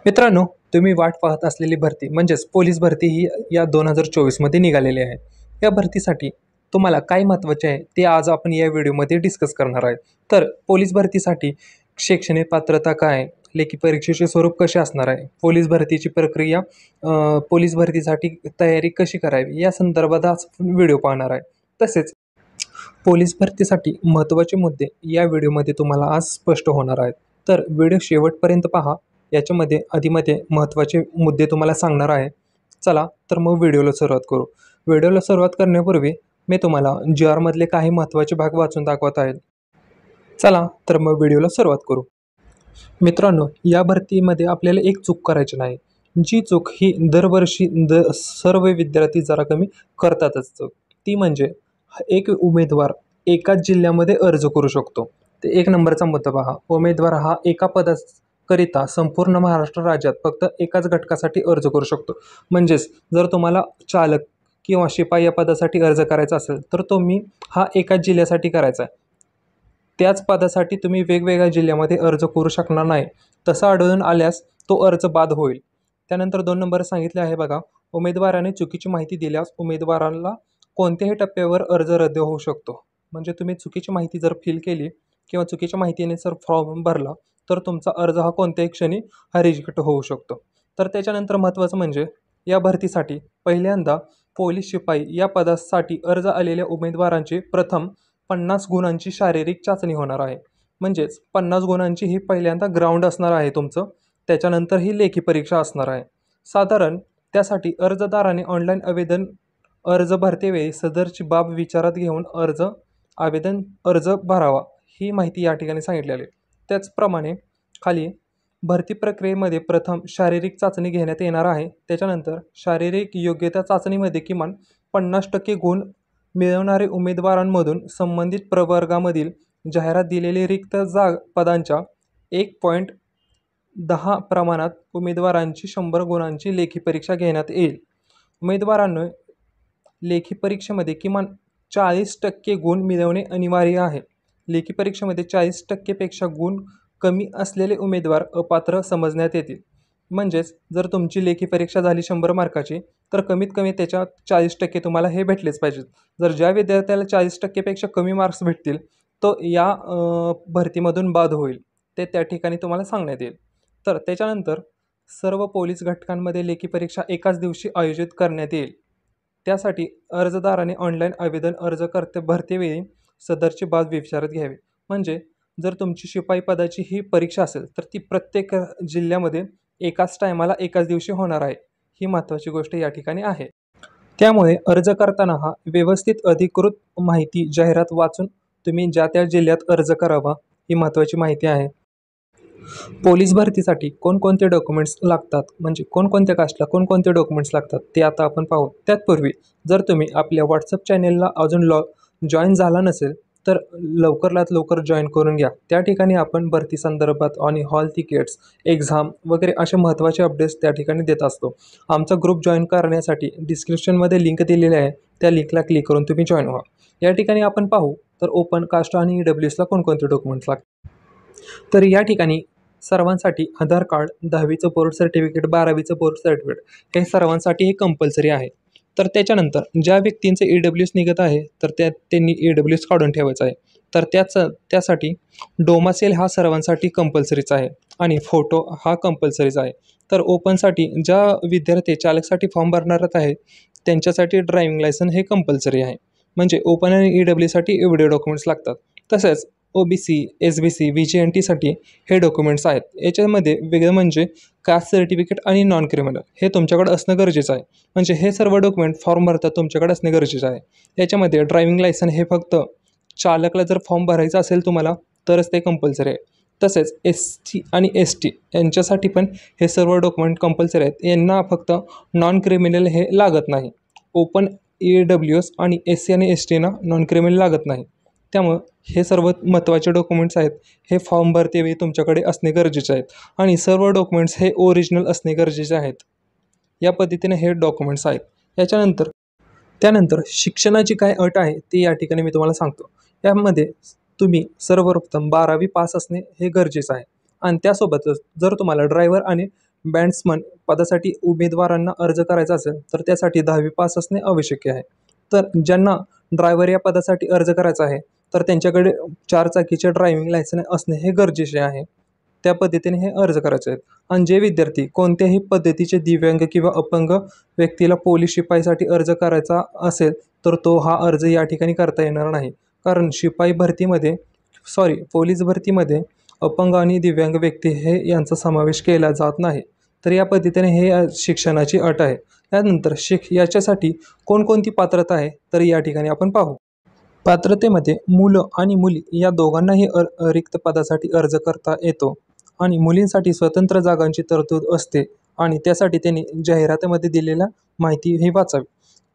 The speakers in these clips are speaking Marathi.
मित्रांनो, तुम्ही वाट पाहत असलेली भरती म्हणजेच पोलीस भरती ही या 2024मध्ये निघालेली आहे. या भरतीसाठी तुम्हाला काय महत्त्वाचे आहे ते आज आपण या व्हिडिओमध्ये डिस्कस करणार आहे. तर पोलीस भरतीसाठी शैक्षणिक पात्रता काय आहे? लेखी परीक्षेचे स्वरूप कसे असणार आहे? पोलीस भरतीची प्रक्रिया, पोलीस भरतीसाठी तयारी कशी करावी या संदर्भात आज व्हिडिओ पाहणार आहे. तसेच पोलीस भरतीसाठी महत्त्वाचे मुद्दे या व्हिडिओमध्ये तुम्हाला आज स्पष्ट होणार आहेत. तर व्हिडिओ शेवटपर्यंत पहा. याच्यामध्ये आधीमध्ये महत्त्वाचे मुद्दे तुम्हाला सांगणार आहे. चला तर मग व्हिडिओला सुरुवात करू. व्हिडिओला सुरुवात करण्यापूर्वी मी तुम्हाला GRमधले काही महत्त्वाचे भाग वाचून दाखवत आहे. चला तर मग व्हिडिओला सुरुवात करू. मित्रांनो, या भरतीमध्ये आपल्याला एक चूक करायची नाही. जी चूक ही दरवर्षी सर्व विद्यार्थी जरा कमी करतातच. ती म्हणजे एक उमेदवार एकाच जिल्ह्यामध्ये अर्ज करू शकतो. ते एक नंबरचा मुद्दा पहा. उमेदवार हा एका पदाकरिता संपूर्ण महाराष्ट्र राज्यात फक्त एकाच घटकासाठी अर्ज करू शकतो. म्हणजेच जर तुम्हाला चालक किंवा शिपाई या पदासाठी अर्ज करायचा असेल तर तुम्ही हा एकाच जिल्ह्यासाठी करायचा आहे. त्याच पदासाठी तुम्ही वेगवेगळ्या जिल्ह्यामध्ये अर्ज करू शकणार नाही. तसं आढळून आल्यास तो अर्ज बाद होईल. त्यानंतर 2 नंबर सांगितले आहे बघा. उमेदवाराने चुकीची माहिती दिल्यास उमेदवाराला कोणत्याही टप्प्यावर अर्ज रद्द होऊ शकतो. म्हणजे तुम्ही चुकीची माहिती जर फिल केली किंवा चुकीच्या माहितीने जर फॉर्म भरला तर तुमचा अर्ज हा कोणत्याही क्षणी रिजेक्ट होऊ शकतो. तर त्याच्यानंतर महत्त्वाचं म्हणजे या भरतीसाठी पहिल्यांदा पोलीस शिपाई या पदासाठी अर्ज आलेल्या उमेदवारांची प्रथम 50 गुणांची शारीरिक चाचणी होणार आहे. म्हणजेच 50 गुणांची ही पहिल्यांदा ग्राउंड असणार आहे तुमचं. त्याच्यानंतर ही लेखी परीक्षा असणार आहे. साधारण त्यासाठी अर्जदाराने ऑनलाईन अर्ज भरतेवेळी सदरची बाब विचारात घेऊन अर्ज भरावा, ही माहिती या ठिकाणी सांगितलेली आहे. त्याचप्रमाणे खाली भरती प्रक्रियेमध्ये प्रथम शारीरिक चाचणी घेण्यात येणार आहे. त्याच्यानंतर शारीरिक योग्यता चाचणीमध्ये किमान 50% गुण मिळवणारे उमेदवारांमधून संबंधित प्रवर्गामधील जाहिरात दिलेली रिक्त पदांच्या 1.10 प्रमाणात उमेदवारांची 100 गुणांची लेखी परीक्षा घेण्यात येईल. उमेदवारांना लेखी परीक्षेमध्ये किमान 40% गुण मिळवणे अनिवार्य आहे. लेखी परीक्षेमध्ये 40%पेक्षा गुण कमी असलेले उमेदवार अपात्र समजण्यात येतील. म्हणजेच जर तुमची लेखी परीक्षा झाली 100 मार्काची तर कमीत कमी त्याच्यात 40% तुम्हाला हे भेटलेच पाहिजेत. जर ज्या विद्यार्थ्याला 40%पेक्षा कमी मार्क्स भेटतील तो या भरतीमधून बाद होईल. ते त्या ठिकाणी तुम्हाला सांगण्यात येईल. तर त्याच्यानंतर सर्व पोलीस घटकांमध्ये लेखी परीक्षा एकाच दिवशी आयोजित करण्यात येईल. त्यासाठी अर्जदाराने ऑनलाईन अर्ज भरतेवेळी सदरची बाब विचारात घ्यावी. म्हणजे जर तुमची शिपाई पदाची ही परीक्षा असेल तर ती प्रत्येक जिल्ह्यामध्ये एकाच टायमाला एकाच दिवशी होणार आहे. ही महत्त्वाची गोष्ट या ठिकाणी आहे. त्यामुळे अर्ज करताना हा व्यवस्थित अधिकृत माहिती जाहिरात वाचून तुम्ही ज्या त्या जिल्ह्यात अर्ज करावा, ही महत्त्वाची माहिती आहे. पोलीस भरतीसाठी कोणकोणते डॉक्युमेंट्स लागतात, म्हणजे कोणकोणत्या कास्टला कोणकोणते डॉक्युमेंट्स लागतात ते आता आपण पाहू. त्यापूर्वी जर तुम्ही आपल्या व्हॉट्सअप चॅनेलला अजून जॉईन झाला नसेल तर लवकरात लवकर जॉईन करून घ्या. त्या ठिकाणी आपण भरती संदर्भात आणि हॉल तिकीट्स, एक्झाम वगैरे असे महत्त्वाचे अपडेट्स त्या ठिकाणी देत असतो. आमचा ग्रुप जॉईन करण्यासाठी डिस्क्रिप्शनमध्ये लिंक दिलेली आहे. त्या लिंकला क्लिक करून तुम्ही जॉईन व्हा. या ठिकाणी आपण पाहू तर ओपन कास्ट आणि EWSला कोणकोणते डॉक्युमेंट्स लागतात. तर या ठिकाणी सर्वांसाठी आधार कार्ड, 10वीचं बोर्ड सर्टिफिकेट, 12वीचं बोर्ड सर्टिफिकेट हे सर्वांसाठी हे कंपल्सरी आहे. तर त्याच्यानंतर ज्या व्यक्तींचे EWS निघत आहे तर त्यांनी EWS काढून ठेवायचं आहे. तर त्यासाठी डोमासेल हा सर्वांसाठी कंपल्सरीच आहे आणि फोटो हा कंपल्सरीच आहे. तर ओपनसाठी ज्या विद्यार्थी चालकसाठी फॉर्म भरणारच आहेत त्यांच्यासाठी ड्रायव्हिंग लायसन हे कंपल्सरी आहे. म्हणजे ओपन आणि EWSसाठी एवढे डॉक्युमेंट्स लागतात. तसेच OBC, SBC, VGNTसाठी हे डॉक्युमेंट्स आहेत. याच्यामध्ये वेगळं म्हणजे कास्ट सर्टिफिकेट आणि नॉन क्रिमिनल हे तुमच्याकडे असणं गरजेचं आहे. म्हणजे हे सर्व डॉक्युमेंट फॉर्म भरतात तुमच्याकडे असणे गरजेचं आहे. याच्यामध्ये ड्रायव्हिंग लायसन हे फक्त चालकला जर फॉर्म भरायचा असेल तुम्हाला तरच ते कंपल्सरी आहे. तसेच SC आणि ST यांच्यासाठी पण हे सर्व डॉक्युमेंट कंपल्सरी आहेत. यांना फक्त नॉन क्रिमिनल हे लागत नाही. ओपन EWS आणि SC आणि STना नॉन क्रिमिनल लागत नाही. त्यामुळं हे सर्व महत्त्वाचे डॉक्युमेंट्स आहेत. हे फॉर्म भरतेवेळी तुमच्याकडे असणे गरजेचे आहेत आणि सर्व डॉक्युमेंट्स हे ओरिजिनल असणे गरजेचे आहेत. या पद्धतीने हे डॉक्युमेंट्स आहेत. त्यानंतर शिक्षणाची काय अट आहे ती या ठिकाणी मी तुम्हाला सांगतो. यामध्ये तुम्ही सर्वप्रथम 12वी पास असणे हे गरजेचं आहे आणि त्यासोबतच जर तुम्हाला ड्रायव्हर आणि बॅट्समन पदासाठी उमेदवारांना अर्ज करायचा असेल तर त्यासाठी 10वी पास असणे आवश्यक आहे. तर ज्यांना ड्रायव्हर या पदासाठी अर्ज करायचा आहे तर त्यांच्याकडे 4 चाकीचे ड्रायव्हिंग लायसन्स असणे हे गरजेचे आहे. त्या पद्धतीने हे अर्ज करायचे आहेत. आणि जे विद्यार्थी कोणत्याही पद्धतीचे दिव्यांग किंवा अपंग व्यक्तीला पोलीस शिपाईसाठी अर्ज करायचा असेल तर तो हा अर्ज या ठिकाणी करता येणार नाही. कारण पोलीस भरतीमध्ये अपंग आणि दिव्यांग व्यक्ती हे यांचा समावेश केला जात नाही. तर या पद्धतीने हे शिक्षणाची अट आहे. त्यानंतर याच्यासाठी कोणकोणती पात्रता आहे तर या ठिकाणी आपण पाहू. पात्रतेमध्ये मुलं आणि मुली या दोघांनाही रिक्त पदासाठी अर्ज करता येतो आणि मुलींसाठी स्वतंत्र जागांची तरतूद असते आणि त्यासाठी त्यांनी जाहिरातीमध्ये दिलेल्या माहिती ही वाचावी.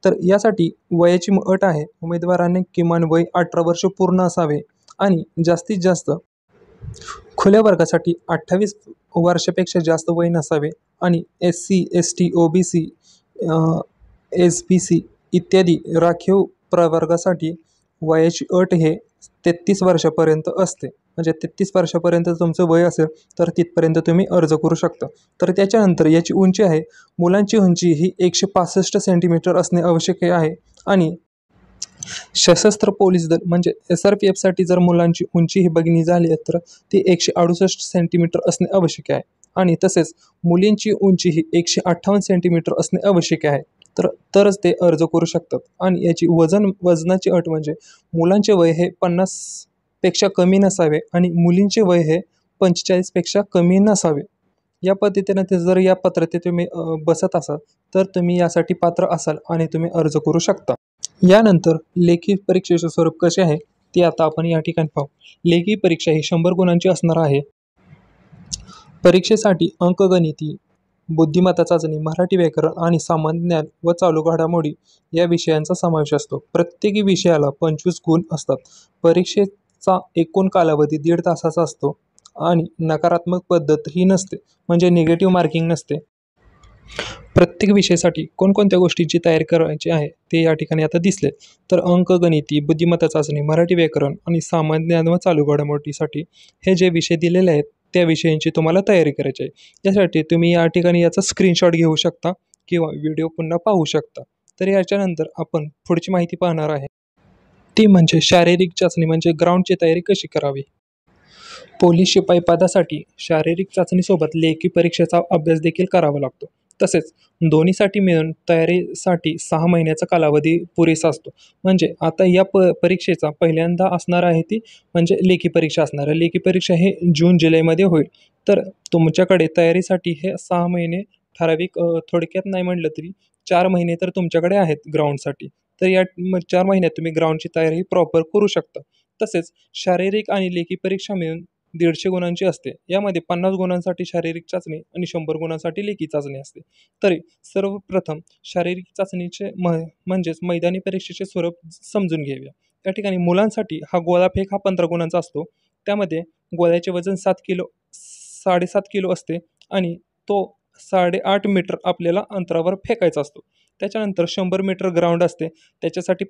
तर यासाठी वयाची अट आहे. उमेदवारांनी किमान वय 18 वर्ष पूर्ण असावे आणि जास्तीत जास्त खुल्या वर्गासाठी 28 वर्षापेक्षा जास्त वय नसावे आणि SC, ST, OBC, SBC इत्यादी राखीव प्रवर्गासाठी वयाची अट हे 33 वर्षापर्यंत असते. म्हणजे 33 वर्षापर्यंत तुमचं वय असेल तर तिथपर्यंत तुम्ही अर्ज करू शकता. तर त्याच्यानंतर याची उंची आहे. मुलांची उंची ही 165 सेंटीमीटर असणे आवश्यक आहे आणि सशस्त्र पोलीस दल म्हणजे SRPFसाठी जर मुलांची उंची ही बघणी झाली तर ती 168 सेंटीमीटर असणे आवश्यक आहे आणि तसेच मुलींची उंची ही 158 सेंटीमीटर असणे आवश्यक आहे. तरच ते अर्ज करू शकतात. आणि याची वजनाची अट म्हणजे मुलांचे वय हे 50 पेक्षा कमी नसावे आणि मुलींचे वय हे 45 पेक्षा कमी नसावे. या पद्धतीने जर या पात्रतेत तुम्ही बसत असाल तर तुम्ही यासाठी पात्र असाल आणि तुम्ही अर्ज करू शकता. यानंतर लेखी परीक्षेचे स्वरूप कसे आहे ते आता आपण या ठिकाणी पाहू. लेखी परीक्षा ही 100 गुणांची असणार आहे. परीक्षेसाठी अंकगणिती, बुद्धिमत्ता चाचणी, मराठी व्याकरण आणि सामान्य ज्ञान व चालू घडामोडी या विषयांचा समावेश असतो. प्रत्येक विषयाला 25 गुण असतात. परीक्षेचा एकूण कालावधी 1.5 तासाचा असतो आणि नकारात्मक पद्धत ही नसते, म्हणजे निगेटिव्ह मार्किंग नसते. प्रत्येक विषयासाठी कोणकोणत्या गोष्टींची तयारी करायची आहे ते या ठिकाणी आता दिसले. तर अंकगणिती, बुद्धिमत्ता चाचणी, मराठी व्याकरण आणि सामान्य ज्ञान व चालू घडामोडीसाठी हे जे विषय दिलेले आहेत त्या विषयांची तुम्हाला तयारी करायची आहे. यासाठी तुम्ही या ठिकाणी याचा स्क्रीनशॉट घेऊ शकता किंवा व्हिडिओ पुन्हा पाहू शकता. तर याच्यानंतर आपण पुढची माहिती पाहणार आहे ती म्हणजे शारीरिक चाचणी म्हणजे ग्राउंडची तयारी कशी करावी. पोलीस शिपाई पदासाठी शारीरिक चाचणीसोबत लेखी परीक्षेचा अभ्यास देखील करावा लागतो. तसेच दोन्हीसाठी मिळून तयारीसाठी 6 महिन्याचा कालावधी पुरेसा असतो. म्हणजे आता या परीक्षेचा पहिल्यांदा असणार आहे ती म्हणजे लेखी परीक्षा असणार आहे. लेखी परीक्षा हे जून-जुलैमध्ये होईल. तर तुमच्याकडे तयारीसाठी हे 6 महिने ठराविक थोडक्यात नाही म्हटलं तरी 4 महिने तर तुमच्याकडे आहेत ग्राउंडसाठी. तर या 4 महिन्यात तुम्ही ग्राउंडची तयारी प्रॉपर करू शकता. तसेच शारीरिक आणि लेखी परीक्षा मिळून 150 गुणांची असते. यामध्ये 50 गुणांसाठी शारीरिक चाचणी आणि 100 गुणांसाठी लेखी चाचणी असते. तरी सर्वप्रथम शारीरिक चाचणीचे म्हणजेच मैदानी परीक्षेचे स्वरूप समजून घेऊया. त्या ठिकाणी मुलांसाठी हा गोळाफेक हा 15 गुणांचा असतो. त्यामध्ये गोळ्याचे वजन 7 किलो असते आणि तो 8.5 मीटर आपल्याला अंतरावर फेकायचा असतो. त्याच्यानंतर 100 मीटर ग्राउंड असते. त्याच्यासाठी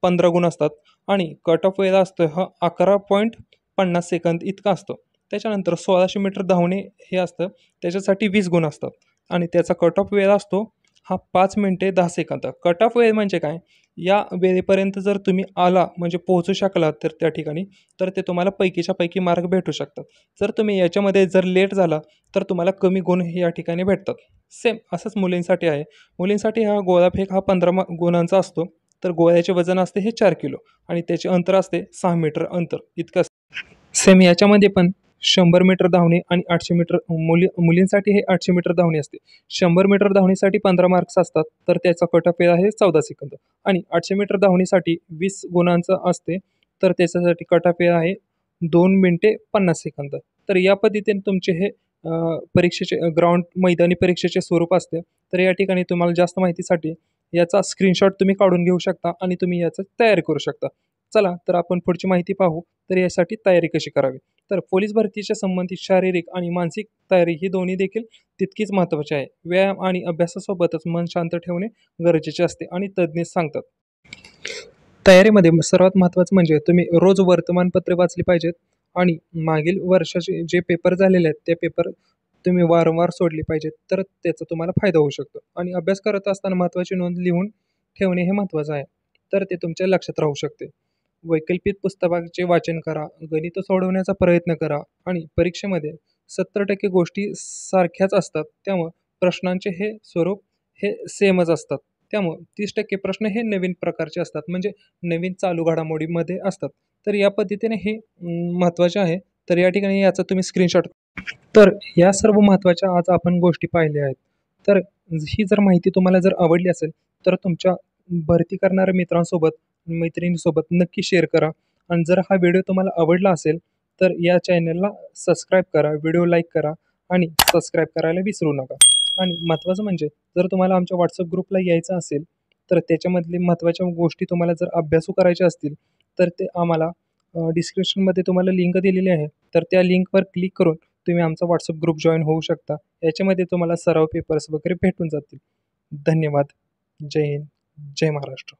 15 गुण असतात आणि कट ऑफ वेळ असतो हा 11.50 सेकंद इतका असतो. त्याच्यानंतर 1600 मीटर धावणे हे असतं. त्याच्यासाठी 20 गुण असतात आणि त्याचा कट ऑफ वेळ असतो हा 5 मिनिटे 10 सेकंद. कट ऑफ वेळ म्हणजे काय, या वेळेपर्यंत जर तुम्ही आला म्हणजे पोहोचू शकलात तर त्या ठिकाणी तर ते तुम्हाला पैकीच्या पैकी मार्क भेटू शकतात. जर तुम्ही याच्यामध्ये जर लेट झाला तर तुम्हाला कमी गुण हे या ठिकाणी भेटतात. सेम असंच मुलींसाठी आहे. मुलींसाठी हा गोळाफेक हा 15 गुणांचा असतो. तर गोळ्याचे वजन असते हे 4 किलो आणि त्याचे अंतर असते 6 मीटर अंतर इतकं असतं. सेम याच्यामध्ये पण 100 मीटर धावणे आणि 800 मीटर मुलींसाठी हे 800 मीटर धावणे असते. 100 मीटर धावणीसाठी 15 मार्क्स असतात. तर त्याचा कट ऑफ वेळ आहे 14 सेकंद आणि 800 मीटर धावणीसाठी 20 गुणांचं असते. तर त्याच्यासाठी कट ऑफ वेळ आहे 2 मिनिटे 50 सेकंद. तर या पद्धतीने तुमचे हे परीक्षेचे मैदानी परीक्षेचे स्वरूप असते. तर या ठिकाणी तुम्हाला जास्त माहितीसाठी याचा स्क्रीनशॉट तुम्ही काढून घेऊ शकता आणि तुम्ही याचं तयारी करू शकता. चला तर आपण पुढची माहिती पाहू. तर यासाठी तयारी कशी करावी. तर पोलीस भरतीच्या संबंधित शारीरिक आणि मानसिक तयारी ही दोन्ही देखील तितकीच महत्त्वाची आहे. व्यायाम आणि अभ्यासासोबतच मन शांत ठेवणे गरजेचे असते आणि तज्ज्ञ सांगतात. तयारीमध्ये सर्वात महत्त्वाचं म्हणजे तुम्ही रोज वर्तमानपत्रे वाचली पाहिजेत आणि मागील वर्षाचे जे पेपर झालेले आहेत ते पेपर तुम्ही वारंवार सोडली पाहिजेत, तर त्याचा तुम्हाला फायदा होऊ शकतो. आणि अभ्यास करत असताना महत्त्वाची नोंद लिहून ठेवणे हे महत्त्वाचं आहे, तर ते तुमच्या लक्षात राहू शकते. वैकल्पिक पुस्तकाचे वाचन करा, गणितं सोडवण्याचा प्रयत्न करा आणि परीक्षेमध्ये 70% गोष्टी सारख्याच असतात. त्यामुळं प्रश्नांचे हे स्वरूप हे सेमच असतात. त्यामुळं 30% प्रश्न हे नवीन प्रकारचे असतात, म्हणजे नवीन चालू घडामोडीमध्ये असतात. तर या पद्धतीने हे महत्त्वाचे आहे. तर या ठिकाणी याचा तुम्ही स्क्रीनशॉट. तर या सर्व महत्त्वाच्या आज आपण गोष्टी पाहिल्या आहेत. तर ही जर माहिती तुम्हाला जर आवडली असेल, तर तुमच्या भरती करणाऱ्या मित्रांसोबत, मैत्रिणींसोबत नक्की शेअर करा. आणि जर हा व्हिडिओ तुम्हाला आवडला असेल, तर या चॅनलला सबस्क्राईब करा, व्हिडिओ लाईक करा आणि सबस्क्राईब करायला विसरू नका. आणि महत्त्वाचं म्हणजे जर तुम्हाला आमच्या WhatsApp ग्रुपला यायचं असेल, तर त्याच्यामधली महत्त्वाच्या गोष्टी तुम्हाला जर अभ्यासू करायच्या असतील, तर ते आम्हाला डिस्क्रिप्शनमध्ये तुम्हाला लिंक दिलेली आहे. तर त्या लिंकवर क्लिक करून तुम्ही आमचा WhatsApp ग्रुप जॉइन होऊ शकता. याच्यामध्ये तुम्हाला सराव पेपर्स वगैरे भेटून जातील. धन्यवाद. जय हिंद. जय महाराष्ट्र.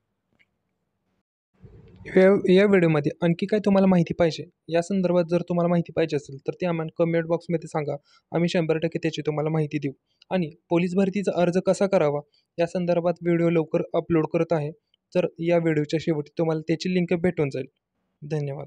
या व्हिडिओमध्ये आणखी काय तुम्हाला माहिती पाहिजे, या संदर्भात जर तुम्हाला माहिती पाहिजे असेल, तर ते आम्हाला कमेंट बॉक्समध्ये सांगा. आम्ही 100% त्याची तुम्हाला माहिती देऊ. आणि पोलीस भरतीचा अर्ज कसा करावा, या संदर्भात व्हिडिओ लवकर अपलोड करत आहे. तर या व्हिडिओच्या शेवटी तुम्हाला त्याची लिंक भेटून जाईल. धन्यवाद.